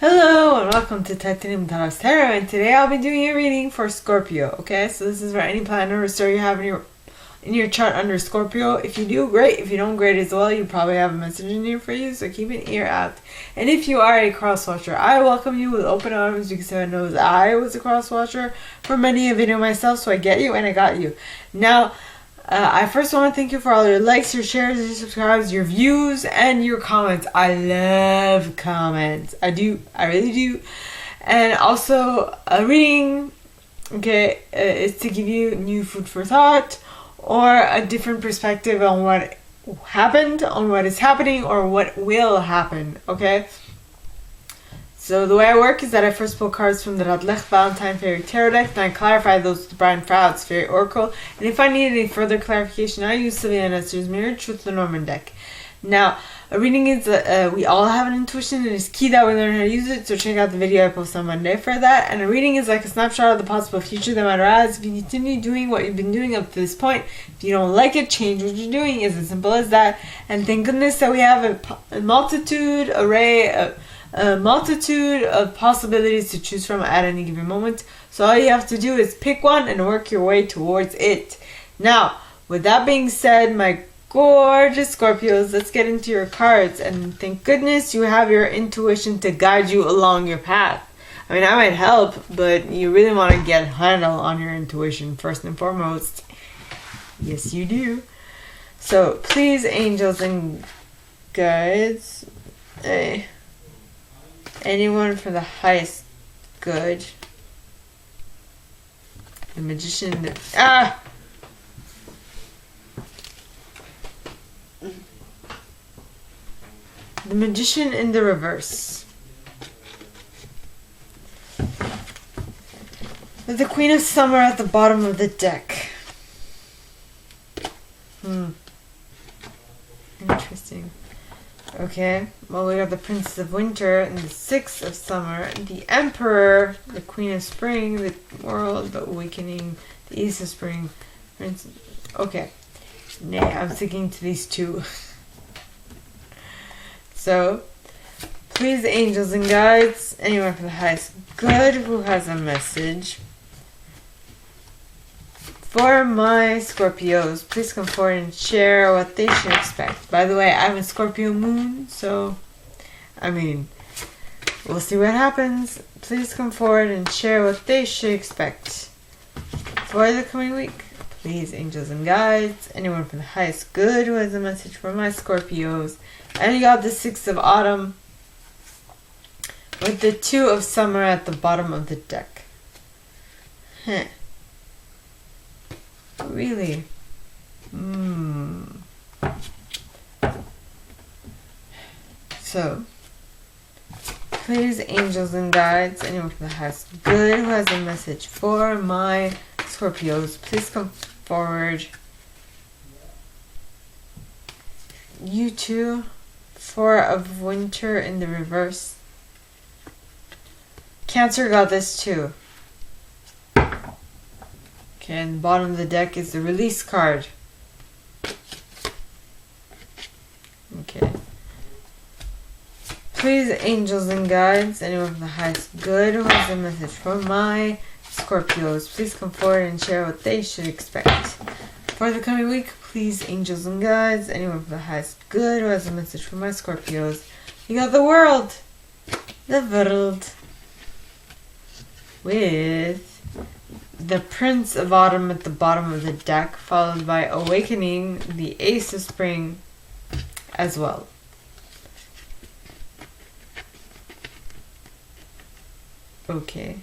Hello and welcome to Titanium Tarot Tarot, and today I'll be doing a reading for Scorpio. Okay, so this is for any planet or star you have in your chart under Scorpio. If you do, great. If you don't, great as well. You probably have a message in here for you, so keep an ear out. And if you are a cross watcher, I welcome you with open arms because I know I was a cross watcher for many a video myself, so I get you and I got you. Now, I first want to thank you for all your likes, your shares, your subscribes, your views, and your comments. I love comments. I do. I really do. And also, a reading, okay, is to give you new food for thought or a different perspective on what happened, on what is happening, or what will happen, okay? So the way I work is that I first pull cards from the Radlech Valentine Fairy Tarot deck, and I clarify those with the Brian Froude's Fairy Oracle. And if I need any further clarification, I use Sylvia Nestor's Mirror Truth Lenormand deck. Now, a reading is, we all have an intuition, and it's key that we learn how to use it, so check out the video I post on Monday for that. And a reading is like a snapshot of the possible future that might arise if you continue doing what you've been doing up to this point. If you don't like it, change what you're doing. It's as simple as that. And thank goodness that we have a multitude of possibilities to choose from at any given moment. So all you have to do is pick one and work your way towards it. Now, with that being said, my gorgeous Scorpios, let's get into your cards. And thank goodness you have your intuition to guide you along your path. I mean, I might help, but you really want to get a handle on your intuition first and foremost. Yes, you do. So please, angels and guides, anyone for the highest good. The Magician. The Magician in the reverse. With the Queen of Summer at the bottom of the deck. Interesting. Okay, well, we have the Princess of Winter and the Six of Summer, the Emperor, the Queen of Spring, the World, the Awakening, the Ace of Spring. Okay, nah, I'm sticking to these two. So, please, angels and guides, anyone for the highest good who has a message for my Scorpios, please come forward and share what they should expect. By the way, I'm a Scorpio moon, so, I mean, we'll see what happens. Please come forward and share what they should expect for the coming week. Please, angels and guides, anyone from the highest good who has a message for my Scorpios. And you got the Six of Autumn with the Two of Summer at the bottom of the deck. Really? So, please, angels and guides, anyone from the highest good who has a message for my Scorpios, please come forward. You two, Four of Winter in the reverse. Cancer got this too. Okay, and the bottom of the deck is the Release card. Okay. Please, angels and guides, anyone from the highest good who has a message for my Scorpios, please come forward and share what they should expect for the coming week. Please, angels and guides, anyone from the highest good who has a message for my Scorpios. You got the World. The World. With the Prince of Autumn at the bottom of the deck, followed by Awakening, the Ace of Spring as well. Okay.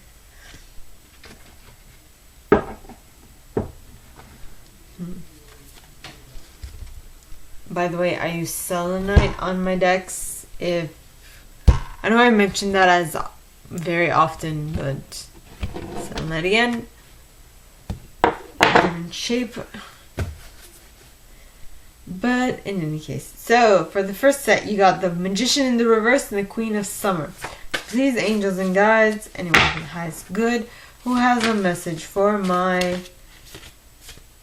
By the way, I use selenite on my decks. I know I mentioned that as very often, but selenite again. Different shape. But in any case, so for the first set, you got the Magician in the reverse and the Queen of Summer. Please, angels and guides, anyone from the highest good who has a message for my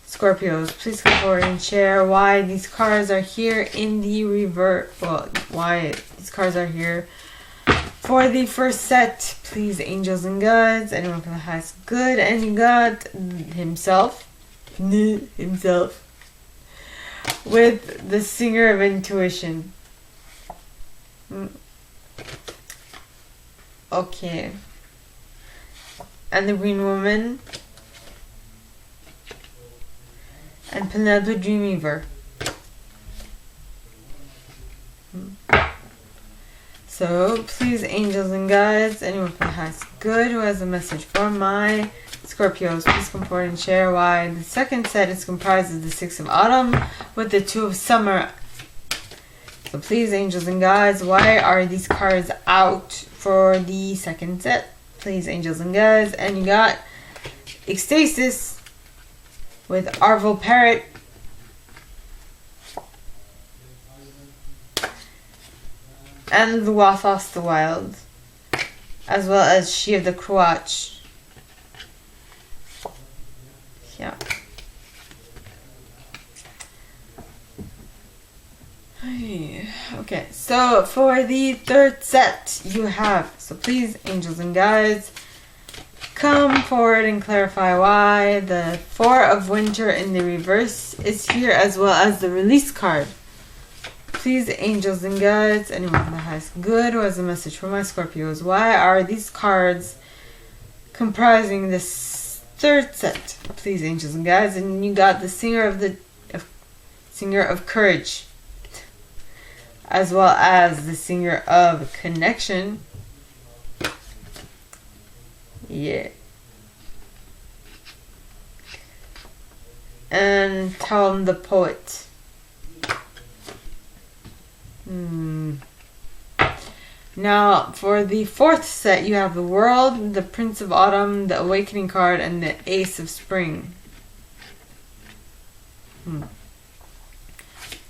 Scorpios, please come forward and share why these cards are here in the reverse. Well, why these cards are here For the first set, please, angels and guides, anyone from the highest good, and you got himself, with the singer of intuition. Okay. And the green woman. And Penelope Dreamweaver. So, please, angels and guides, anyone from the highest good who has a message for my Scorpios, please come forward and share why the second set is comprised of the 6 of autumn with the 2 of summer. So please, angels and guides, why are these cards out for the second set? Please, angels and guides. And you got Ecstasis with Arvel Parrot. And Luathos the Wild. As well as She of the Croach. Yeah. Okay, so for the third set you have, so please, angels and guides, come forward and clarify why the 4 of Winter in the reverse is here, as well as the release card. Please, angels and guides, anyone from the highest good who has a message for my Scorpios, why are these cards comprising this third set? Please, angels and guides. And you got the singer of courage, as well as the singer of connection. Yeah. And Talm the poet. Now, for the fourth set, you have the World, the Prince of Autumn, the Awakening card, and the Ace of Spring. So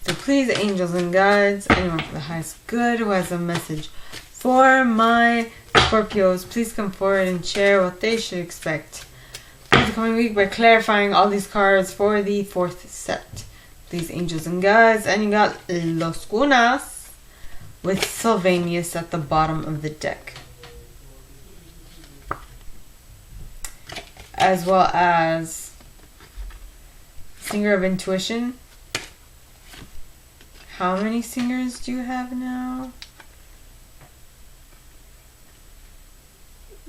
please, angels and guides, anyone for the highest good who has a message for my Scorpios, please come forward and share what they should expect for the coming week by clarifying all these cards for the fourth set. Please, angels and guides, and you got Los Cunas with Sylvanus at the bottom of the deck, as well as Singer of Intuition. How many singers do you have now?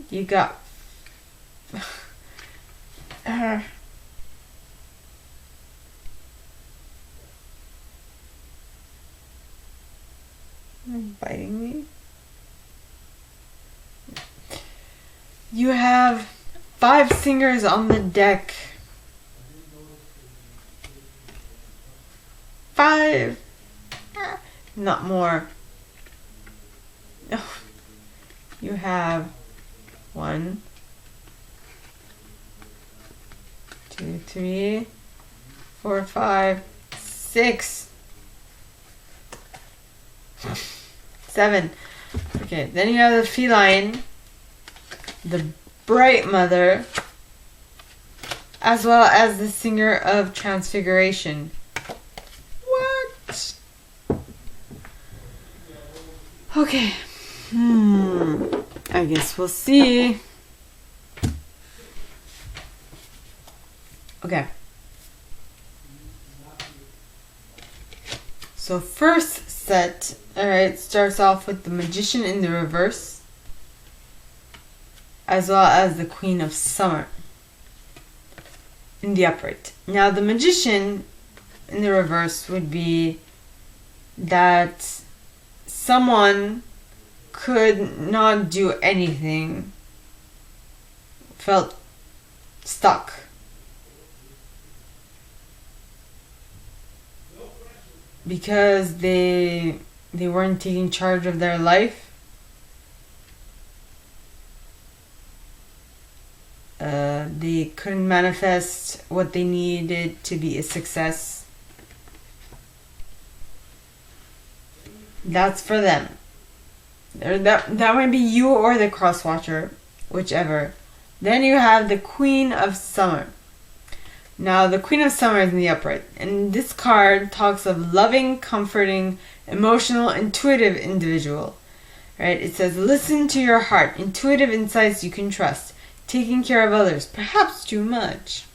You got biting me. You have 5 singers on the deck. 5. Not more. Oh. You have 1, 2, 3, 4, 5, 6, 7. Okay, then you have the feline, the bright mother, as well as the singer of transfiguration. What? Okay. I guess we'll see. Okay. So first set, alright, starts off with the Magician in the reverse, as well as the Queen of Summer in the upright. Now the Magician in the reverse would be that someone could not do anything, felt stuck. Because they weren't taking charge of their life. They couldn't manifest what they needed to be a success. That's for them. That might be you or the cross watcher, whichever. Then you have the Queen of Summer. Now, the Queen of Summer is in the upright, and this card talks of loving, comforting, emotional, intuitive individual. Right? It says, listen to your heart. Intuitive insights you can trust. Taking care of others. Perhaps too much.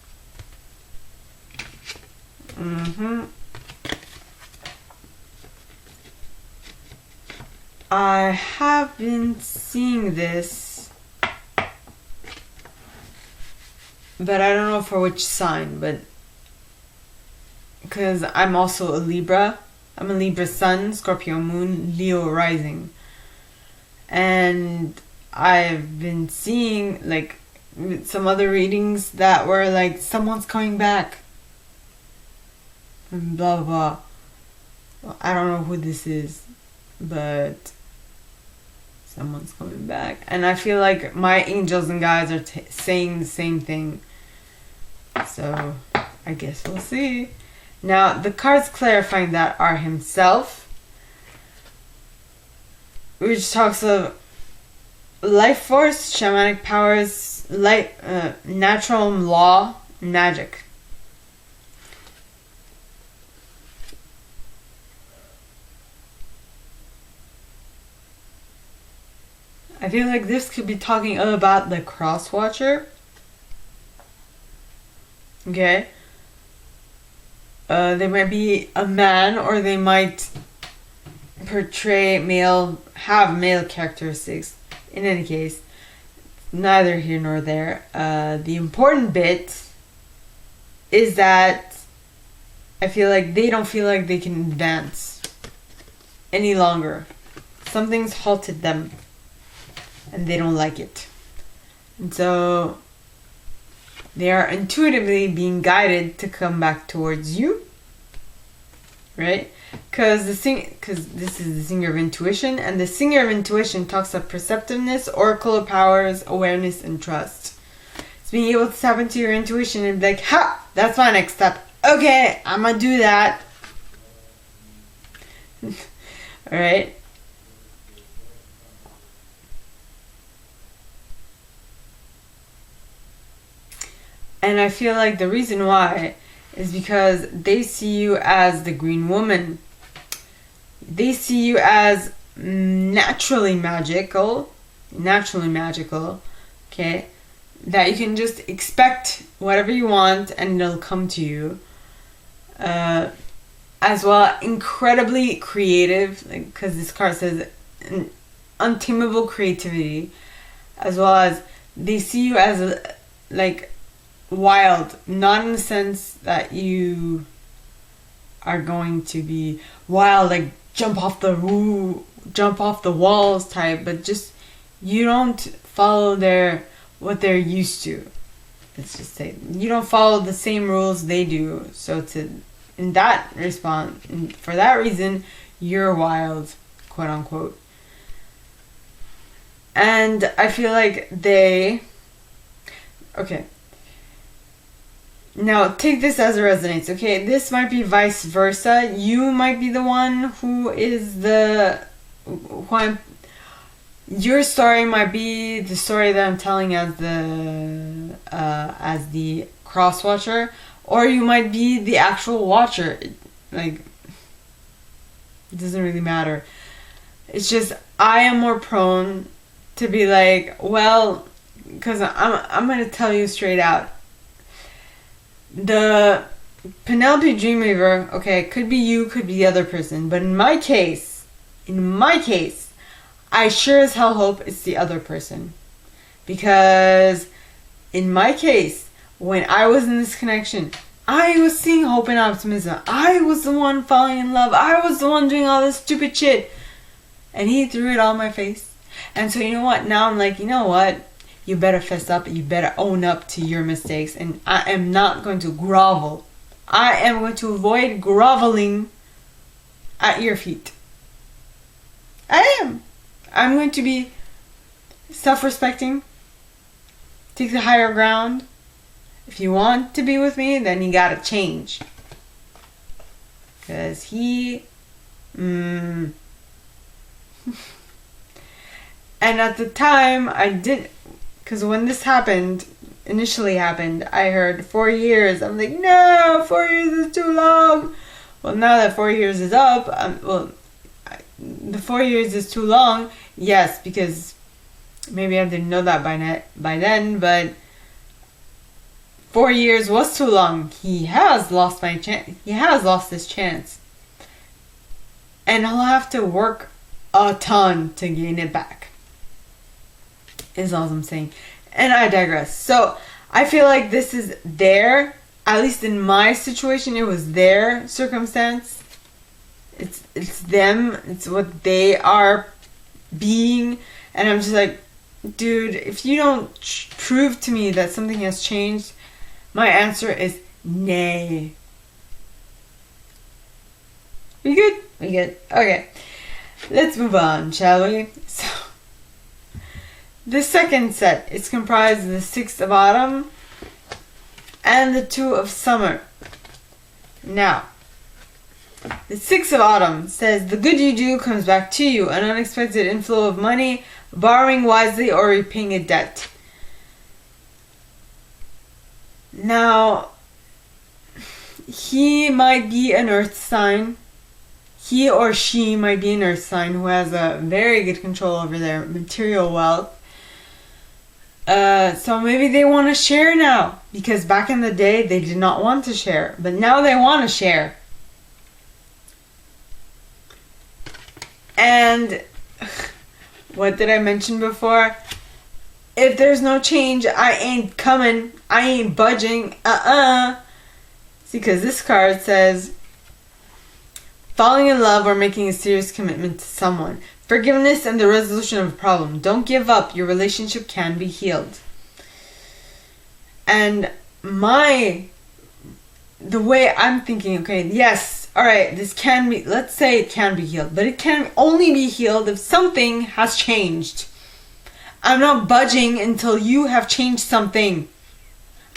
I have been seeing this, but I don't know for which sign, but because I'm also a Libra. I'm a Libra sun, Scorpio moon, Leo rising. And I've been seeing like some other readings that were like, someone's coming back. And blah, blah, blah. Well, I don't know who this is, but someone's coming back. And I feel like my angels and guides are saying the same thing. So I guess we'll see. Now, the cards clarifying that are himself, which talks of life force, shamanic powers, natural law, magic. I feel like this could be talking about the cross watcher. Okay. They might be a man, or they might portray have male characteristics. In any case, neither here nor there. The important bit is that I feel like they don't feel like they can advance any longer. Something's halted them, and they don't like it. And so they are intuitively being guided to come back towards you, right? Because this is the singer of intuition, and the singer of intuition talks of perceptiveness, oracle of powers, awareness, and trust. It's being able to tap into your intuition and be like, ha, that's my next step. Okay, I'm gonna do that. Alright? And I feel like the reason why is because they see you as the green woman. They see you as naturally magical, okay? That you can just expect whatever you want and it'll come to you. As well, incredibly creative, because this card says untamable creativity. As well as they see you as wild, not in the sense that you are going to be wild, like jump off the walls type, but just you don't follow what they're used to. Let's just say you don't follow the same rules they do. So for that reason, you're wild, quote unquote. And I feel like okay. Now, take this as it resonates, okay? This might be vice versa. You might be the one who is your story might be the story that I'm telling as the cross watcher, or you might be the actual watcher. It doesn't really matter. It's just I am more prone to be like, well, because I'm gonna tell you straight out. The Penelope Dreamweaver, okay, could be you, could be the other person, but in my case, I sure as hell hope it's the other person. Because in my case, when I was in this connection, I was seeing hope and optimism. I was the one falling in love. I was the one doing all this stupid shit. And he threw it all in my face. And so you know what? Now I'm like, you know what? You better fess up. You better own up to your mistakes. And I am not going to grovel. I am going to avoid groveling at your feet. I am. I'm going to be self-respecting. Take the higher ground. If you want to be with me, then you gotta change. Because and at the time, I did, because when this initially happened, I heard 4 years. I'm like, no, 4 years is too long. Well, now that 4 years is up, the 4 years is too long. Yes, because maybe I didn't know that by then, but 4 years was too long. He has lost my chance. He has lost his chance. And I'll have to work a ton to gain it back. Is all I'm saying. And I digress. So I feel like this is their, at least in my situation, it was their circumstance. It's them. It's what they are being. And I'm just like, dude, if you don't prove to me that something has changed, my answer is nay. We good? We good. Okay. Let's move on, shall we? So, the second set is comprised of the 6 of autumn and the 2 of summer. Now, the 6 of autumn says, the good you do comes back to you, an unexpected inflow of money, borrowing wisely or repaying a debt. Now, he might be an earth sign. He or she might be an earth sign who has a very good control over their material wealth. So maybe they want to share now, because back in the day they did not want to share, but now they want to share. And what did I mention before? If there's no change, I ain't coming. I ain't budging. See, because this card says, falling in love or making a serious commitment to someone. Forgiveness and the resolution of a problem. Don't give up. Your relationship can be healed. And the way I'm thinking, okay, yes, alright, this can be, let's say it can be healed, but it can only be healed if something has changed. I'm not budging until you have changed something.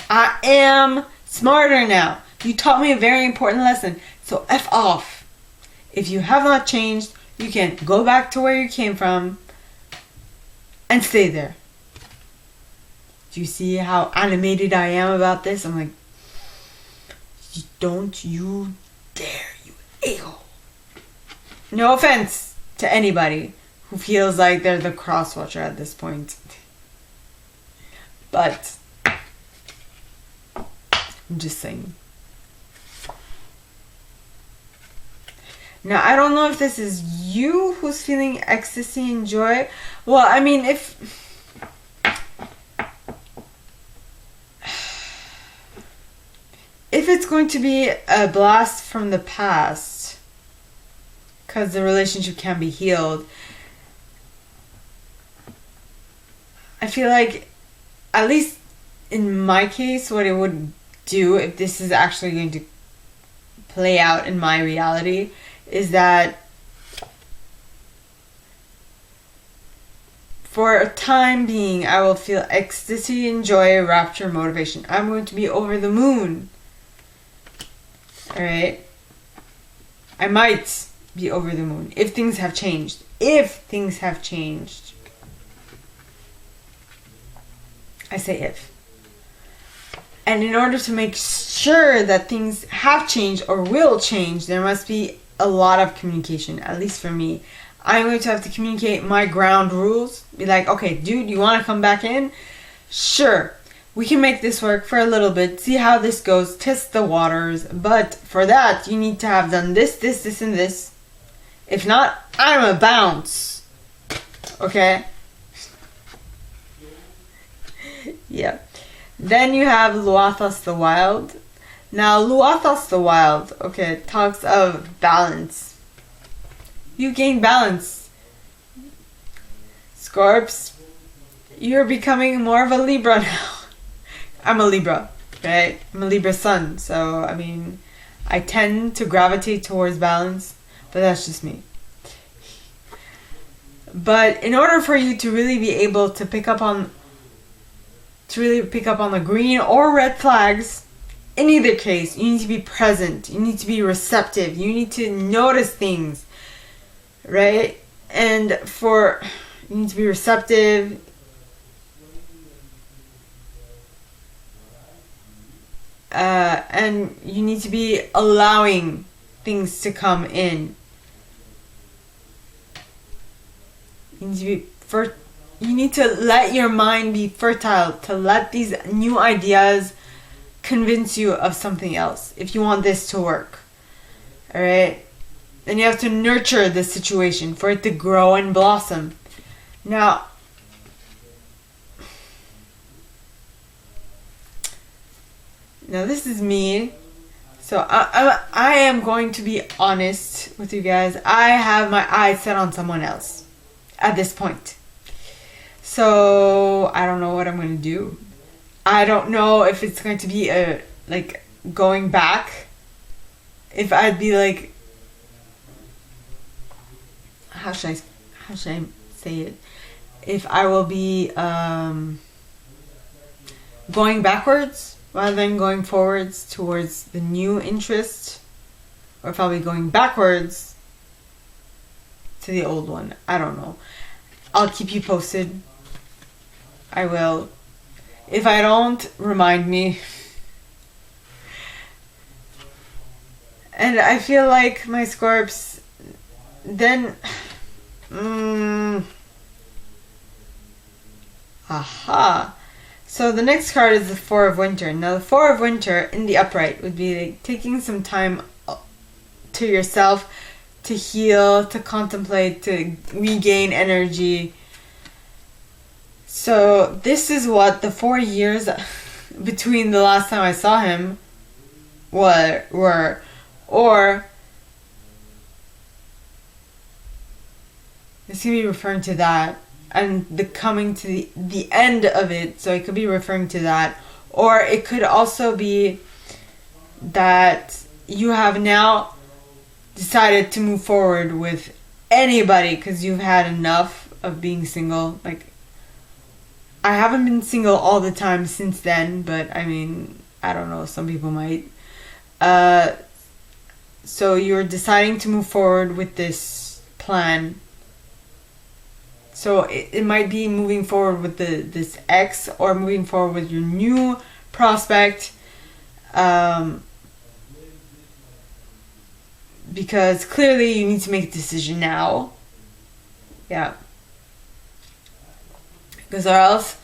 I am smarter now. You taught me a very important lesson, so F off. If you have not changed, you can go back to where you came from and stay there. Do you see how animated I am about this? I'm like, don't you dare, you a-hole. No offense to anybody who feels like they're the cross-watcher at this point. But I'm just saying. Now, I don't know if this is you who's feeling ecstasy and joy. Well, I mean, if it's going to be a blast from the past, because the relationship can be healed, I feel like, at least in my case, what it would do, if this is actually going to play out in my reality, is that for a time being, I will feel ecstasy and joy, rapture, motivation. I'm going to be over the moon. Alright? I might be over the moon if things have changed. If things have changed. I say if. And in order to make sure that things have changed or will change, there must be a lot of communication, at least for me. I'm going to have to communicate my ground rules. Be like, okay, dude, you want to come back in? Sure. We can make this work for a little bit. See how this goes. Test the waters. But for that, you need to have done this, this, this, and this. If not, I'm a bounce. Okay? Yeah. Then you have Luathos the Wild. Now, Luathos the Wild, okay, talks of balance. You gain balance. Scorps, you're becoming more of a Libra now. I'm a Libra, right? I'm a Libra sun, so, I mean, I tend to gravitate towards balance, but that's just me. But in order for you to really be able to pick up on the green or red flags, in either case, you need to be present. You need to be receptive. You need to notice things, right? And you need to be receptive. And you need to be allowing things to come in. You need to be you need to let your mind be fertile, to let these new ideas convince you of something else if you want this to work. Alright? Then you have to nurture the situation for it to grow and blossom. Now, this is me. So I am going to be honest with you guys. I have my eyes set on someone else at this point. So I don't know what I'm going to do. I don't know if it's going to be like going back. If I'd be like, how should I say it? If I will be going backwards rather than going forwards towards the new interest, or if I'll be going backwards to the old one. I don't know. I'll keep you posted. I will. If I don't, remind me. And I feel like my Scorps, then aha. So the next card is the Four of Winter. Now the Four of Winter in the upright would be like taking some time to yourself to heal, to contemplate, to regain energy. So this is what the 4 years between the last time I saw him were. Or this could be referring to that, and the coming to the end of it, so it could be referring to that. Or it could also be that you have now decided to move forward with anybody because you've had enough of being single. Like, I haven't been single all the time since then, but I mean, I don't know, some people might. So you're deciding to move forward with this plan. So it might be moving forward with this ex, or moving forward with your new prospect. Because clearly you need to make a decision now. Yeah. Because or else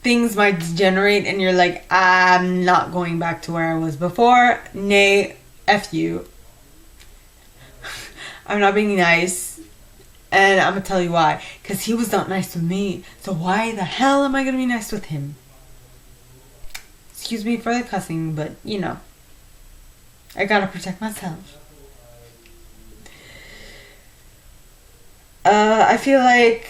things might degenerate and you're like, I'm not going back to where I was before. Nay, F you. I'm not being nice. And I'm going to tell you why. Because he was not nice with me. So why the hell am I going to be nice with him? Excuse me for the cussing, but you know. I got to protect myself. I feel like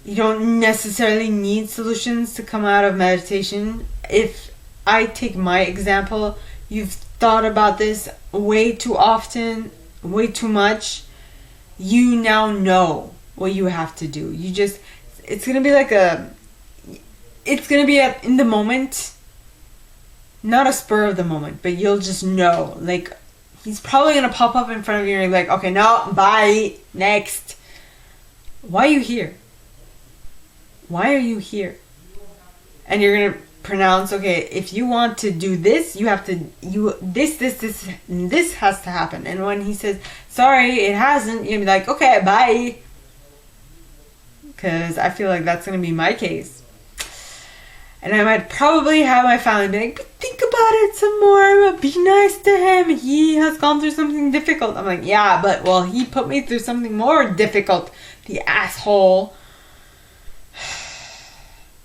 you don't necessarily need solutions to come out of meditation. If I take my example, you've thought about this way too often, way too much. You now know what you have to do. It's going to be like it's going to be in the moment, not a spur of the moment, but you'll just know. Like, he's probably going to pop up in front of you and you're like, okay, no, bye, next. Why are you here? Why are you here? And you're going to pronounce, okay, if you want to do this, you have to, this has to happen. And when he says, sorry, it hasn't, you're going to be like, okay, bye. Because I feel like that's going to be my case. And I might probably have my family be like, but think about it some more. Be nice to him. He has gone through something difficult. I'm like, yeah, but well, he put me through something more difficult. The asshole.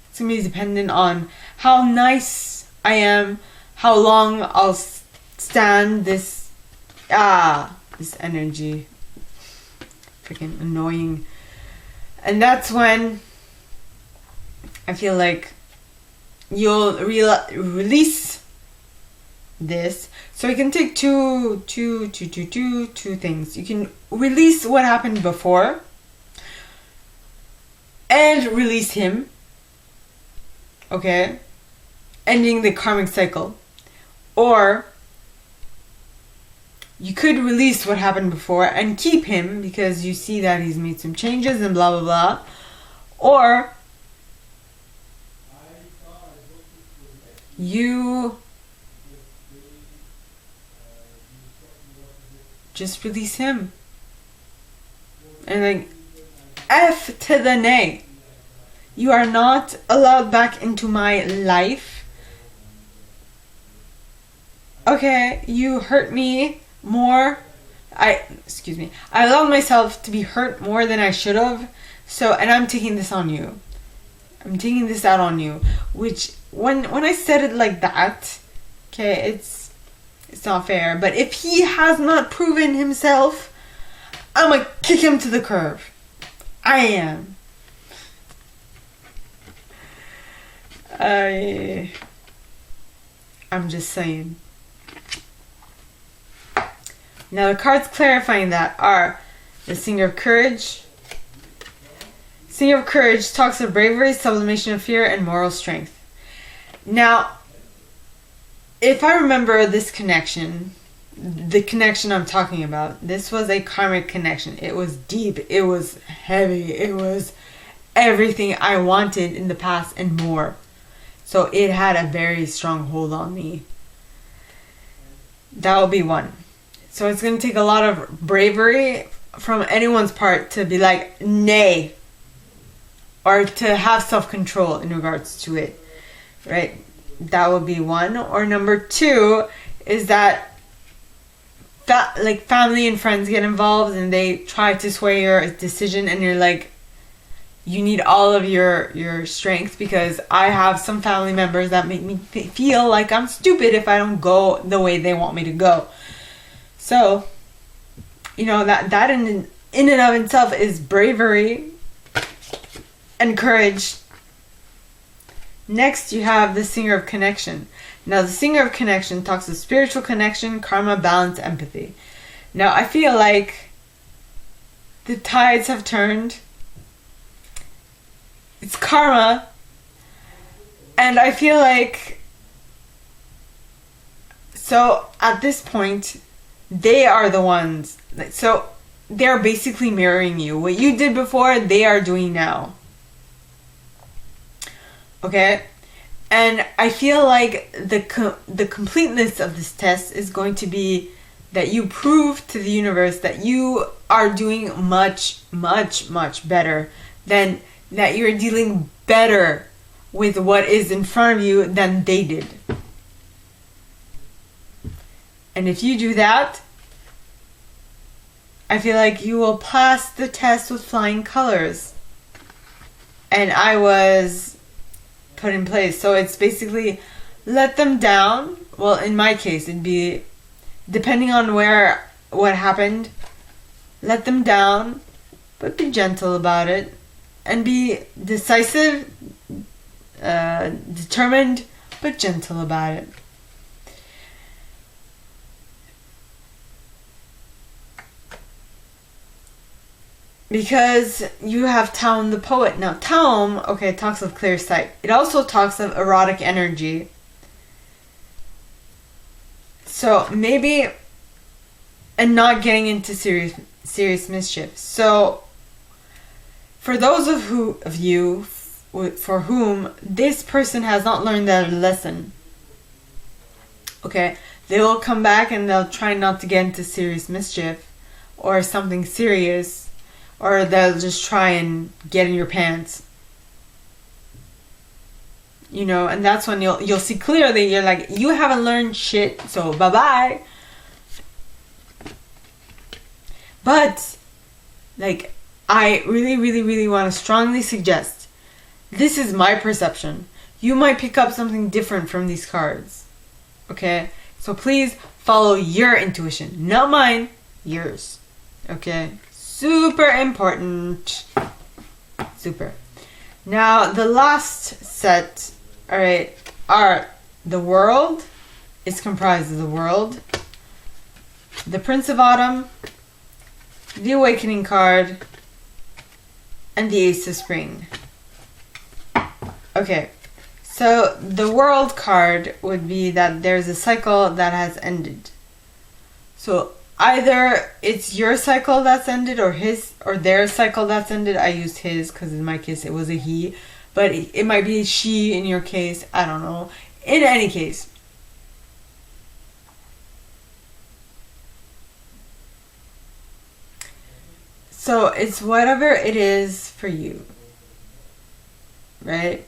It's going to be dependent on how nice I am, how long I'll stand this energy. Freaking annoying. And that's when I feel like you'll release this. So you can take two things. You can release what happened before and release him. Okay? Ending the karmic cycle. Or you could release what happened before and keep him because you see that he's made some changes and blah blah blah. Or you just release him. And like, F to the nay. You are not allowed back into my life. Okay, you hurt me more. I allowed myself to be hurt more than I should have. So, and I'm taking this on you. I'm taking this out on you. Which, when I said it like that, okay, it's not fair. But if he has not proven himself, I'm gonna kick him to the curb. I am. I'm just saying. Now the cards clarifying that are the Singer of Courage. Singer of Courage talks of bravery, sublimation of fear, and moral strength. Now, if I remember this connection, the connection I'm talking about, this was a karmic connection. It was deep. It was heavy. It was everything I wanted in the past and more. So it had a very strong hold on me. That will be one. So it's going to take a lot of bravery from anyone's part to be like, nay. Or to have self-control in regards to it. Right? That would be one. Or number two is that like family and friends get involved and they try to sway your decision, and you're like, you need all of your strength, because I have some family members that make me feel like I'm stupid if I don't go the way they want me to go. So, that in and of itself is bravery and courage. Next, you have the Singer of Connection. Now, the Singer of Connection talks of spiritual connection, karma, balance, empathy. Now, I feel like the tides have turned. It's karma. And I feel like, so at this point, they are the ones. So they're basically mirroring you. What you did before, they are doing now. Okay? And I feel like the completeness of this test is going to be that you prove to the universe that you are doing much, much, much better, than that you're dealing better with what is in front of you than they did. And if you do that, I feel like you will pass the test with flying colors. And I was put in place. So it's basically let them down. Well, in my case, it'd be depending on what happened, let them down, but be gentle about it, and be decisive, determined, but gentle about it. Because you have Taum the poet. Now, Taum, okay, talks of clear sight. It also talks of erotic energy. So, maybe, and not getting into serious mischief. So, for those of you for whom this person has not learned their lesson, okay, they will come back and they'll try not to get into serious mischief or something serious. Or they'll just try and get in your pants. And that's when you'll see clearly. You're like, you haven't learned shit, so bye-bye. But, like, I really, really, really want to strongly suggest, this is my perception. You might pick up something different from these cards. Okay? So please follow your intuition. Not mine, yours. Okay? Super important. Super. Now, the last set, alright, are the World. It's comprised of the World, the Prince of Autumn, the Awakening card, and the Ace of Spring. Okay, so the World card would be that there's a cycle that has ended. So either it's your cycle that's ended or their cycle that's ended. I used his because in my case it was a he, but it might be she in your case. I don't know. In any case, so So it's whatever it is for you, right?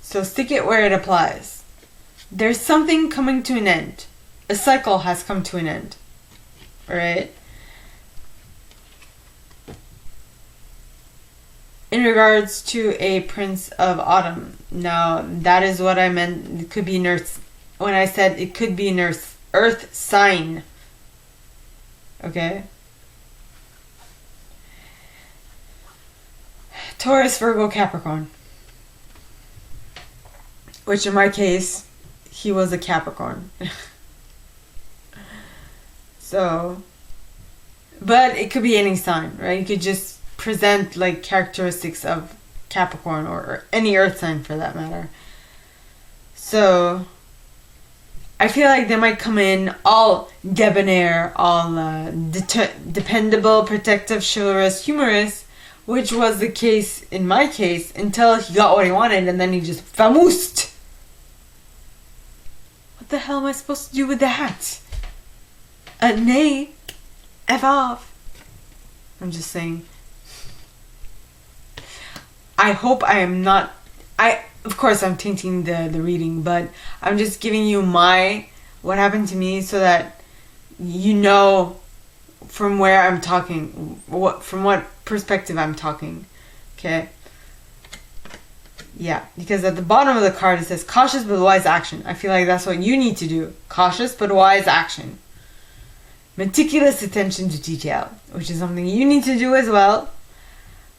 So stick it where it applies. There's something coming to an end. A cycle has come to an end, right? In regards to a Prince of Autumn. Now, that is what I meant. It could be an earth. When I said it could be an earth sign. Okay? Taurus, Virgo, Capricorn. Which in my case, he was a Capricorn. So, but it could be any sign, right? You could just present like characteristics of Capricorn or any earth sign for that matter. So I feel like they might come in all debonair, all dependable, protective, chivalrous, humorous, which was the case in my case until he got what he wanted and then he just vamoosed. What the hell am I supposed to do with that? Nay, F off. I'm just saying. I hope I am not... Of course, I'm tainting the reading, but I'm just giving you what happened to me so that you know from where I'm talking, from what perspective I'm talking. Okay? Yeah, because at the bottom of the card it says cautious but wise action. I feel like that's what you need to do. Cautious but wise action. Meticulous attention to detail, which is something you need to do as well.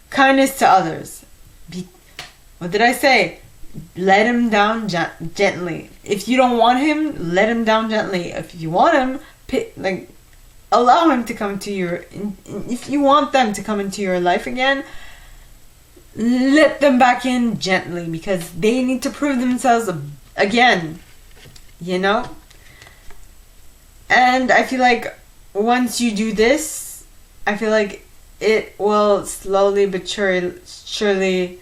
Kindness to others. What did I say? Let him down gently. If you don't want him, let him down gently. If you want him, allow him to come to your... If you want them to come into your life again, let them back in gently because they need to prove themselves again. You know? And I feel like once you do this, I feel like it will slowly but surely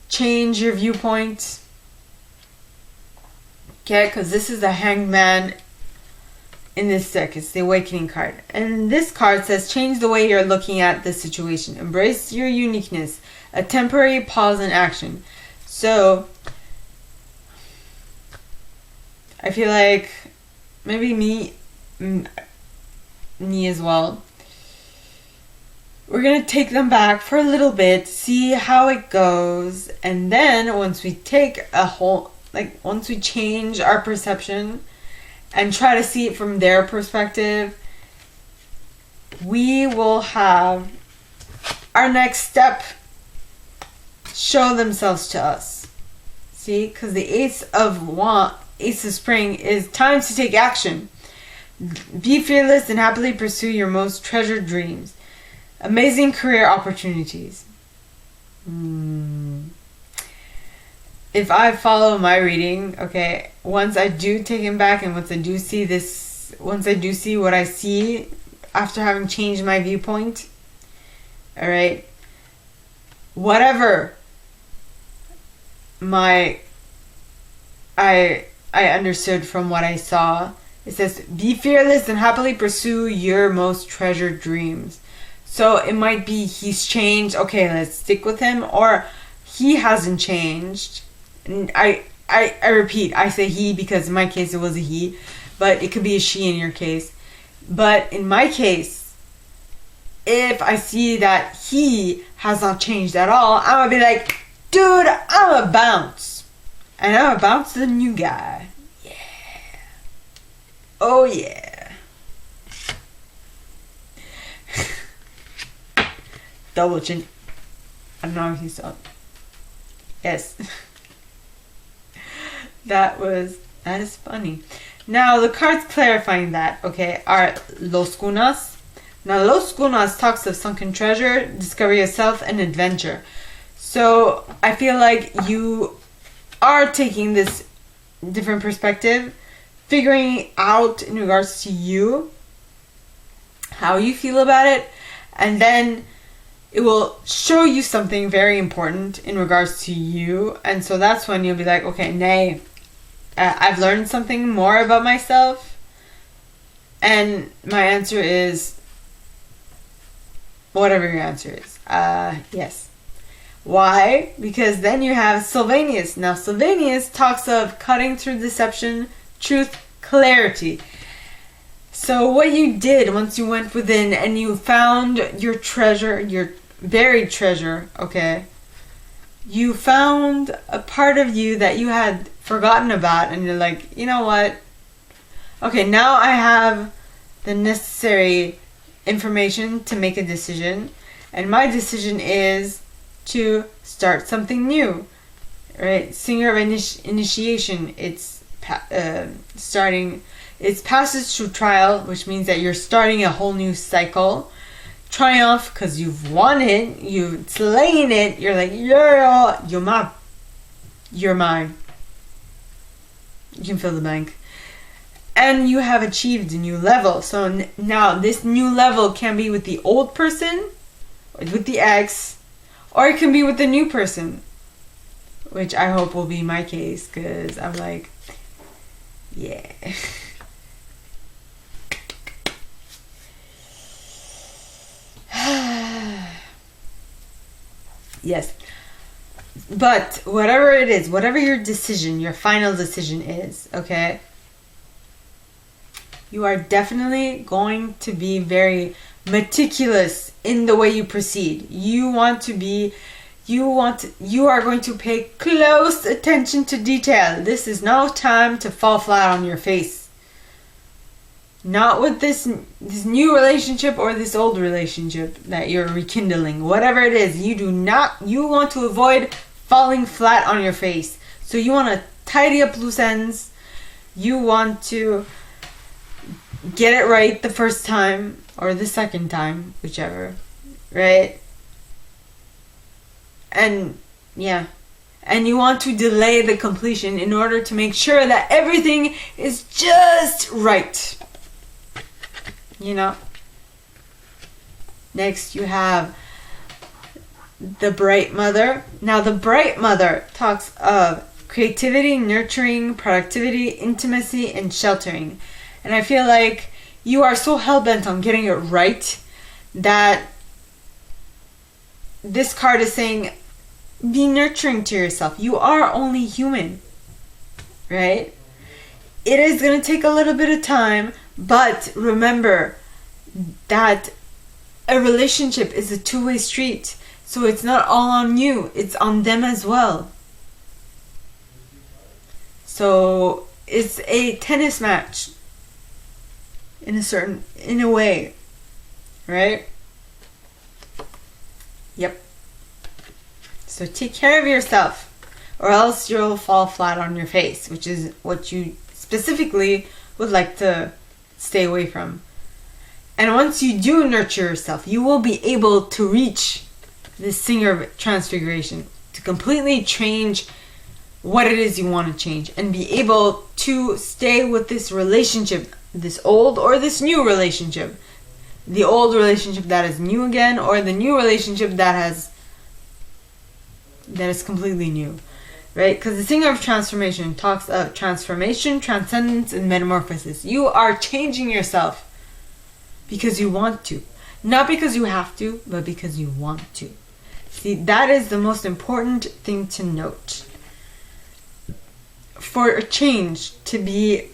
change your viewpoint. Okay, because this is the Hanged Man in this deck. It's the Awakening card. And this card says, change the way you're looking at this situation. Embrace your uniqueness. A temporary pause in action. So, I feel like maybe me as well. We're going to take them back for a little bit, see how it goes, and then once we take once we change our perception and try to see it from their perspective, we will have our next step show themselves to us. See? Because the Ace of Spring is time to take action. Be fearless and happily pursue your most treasured dreams. Amazing career opportunities. If I follow my reading, okay, once I do take him back and once I do see what I see after having changed my viewpoint, alright, whatever I understood from what I saw, it says, be fearless and happily pursue your most treasured dreams. So it might be he's changed. Okay, let's stick with him. Or he hasn't changed. And I repeat, I say he because in my case it was a he. But it could be a she in your case. But in my case, if I see that he has not changed at all, I'm going to be like, dude, I'm going to bounce. And I'm going to bounce to the new guy. Yeah. Oh yeah. Double chin. I don't know if you saw it. Yes. That is funny. Now the cards clarifying that, okay, are Los Cunas. Now Los Cunas talks of sunken treasure, discovery of self, and adventure. So I feel like you are taking this different perspective, figuring out in regards to you, how you feel about it, and then it will show you something very important in regards to you. And so that's when you'll be like, okay, nay, I've learned something more about myself. And my answer is, Whatever your answer is. Yes. Why? Because then you have Sylvanus. Now, Sylvanus talks of cutting through deception, truth, clarity. So what you did once you went within and you found your treasure, your buried treasure, okay? You found a part of you that you had forgotten about, and you're like, you know what? Okay, now I have the necessary information to make a decision, and my decision is to start something new, right? Singer of initiation, it's starting, it's passage through trial, which means that you're starting a whole new cycle. Triumph, because you've won it, you've slain it, you're like, you're mine. You can fill the blank. And you have achieved a new level. So now this new level can be with the old person, or with the ex, or it can be with the new person, which I hope will be my case, because I'm like, yeah. Yes. But whatever it is, whatever your decision, your final decision is, okay? You are definitely going to be very meticulous in the way you proceed. You are going to pay close attention to detail. This is no time to fall flat on your face. Not with this new relationship or this old relationship that you're rekindling. Whatever it is, you want to avoid falling flat on your face. So you want to tidy up loose ends. You want to get it right the first time or the second time, whichever, right? And yeah, and you want to delay the completion in order to make sure that everything is just right, you know. Next you have the Bright Mother. Now the Bright Mother talks of creativity, nurturing, productivity, intimacy, and sheltering. And I feel like you are so hell-bent on getting it right that this card is saying, be nurturing to yourself. You are only human, right? It is going to take a little bit of time, but remember that a relationship is a two-way street. So it's not all on you, it's on them as well. So it's a tennis match in a way, right? Yep. So take care of yourself, or else you'll fall flat on your face, which is what you specifically would like to stay away from. And once you do nurture yourself, you will be able to reach this Singer of Transfiguration, to completely change what it is you want to change, and be able to stay with this relationship, this old or this new relationship. The old relationship that is new again, or the new relationship that is completely new, right? Because the Singer of Transformation talks of transformation, transcendence, and metamorphosis. You are changing yourself because you want to. Not because you have to, but because you want to. See, that is the most important thing to note. For a change to be,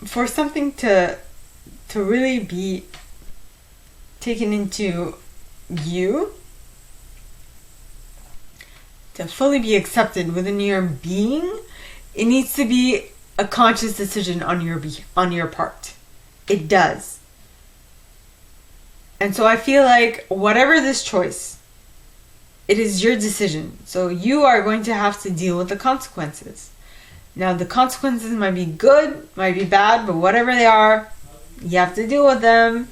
for something to really be taken into you, to fully be accepted within your being, it needs to be a conscious decision on your part. It does. And so I feel like whatever this choice, it is your decision. So you are going to have to deal with the consequences. Now the consequences might be good, might be bad, but whatever they are, you have to deal with them.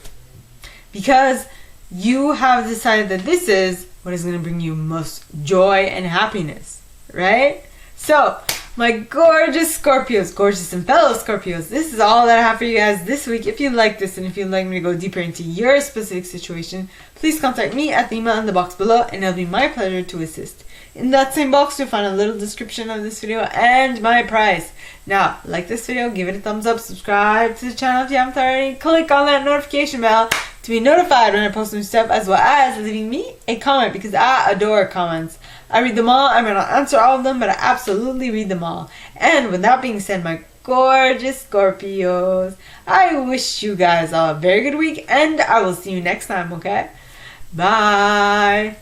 Because you have decided that this is what is going to bring you most joy and happiness, right? So, my gorgeous Scorpios, gorgeous and fellow Scorpios, this is all that I have for you guys this week. If you like this and if you'd like me to go deeper into your specific situation, please contact me at the email in the box below, and it'll be my pleasure to assist. In that same box, you'll find a little description of this video and my price. Now, like this video, give it a thumbs up, subscribe to the channel if you haven't already, click on that notification bell to be notified when I post new stuff, as well as leaving me a comment, because I adore comments. I read them all. I may not answer all of them, but I absolutely read them all. And with that being said, my gorgeous Scorpios, I wish you guys all a very good week, and I will see you next time, okay? Bye!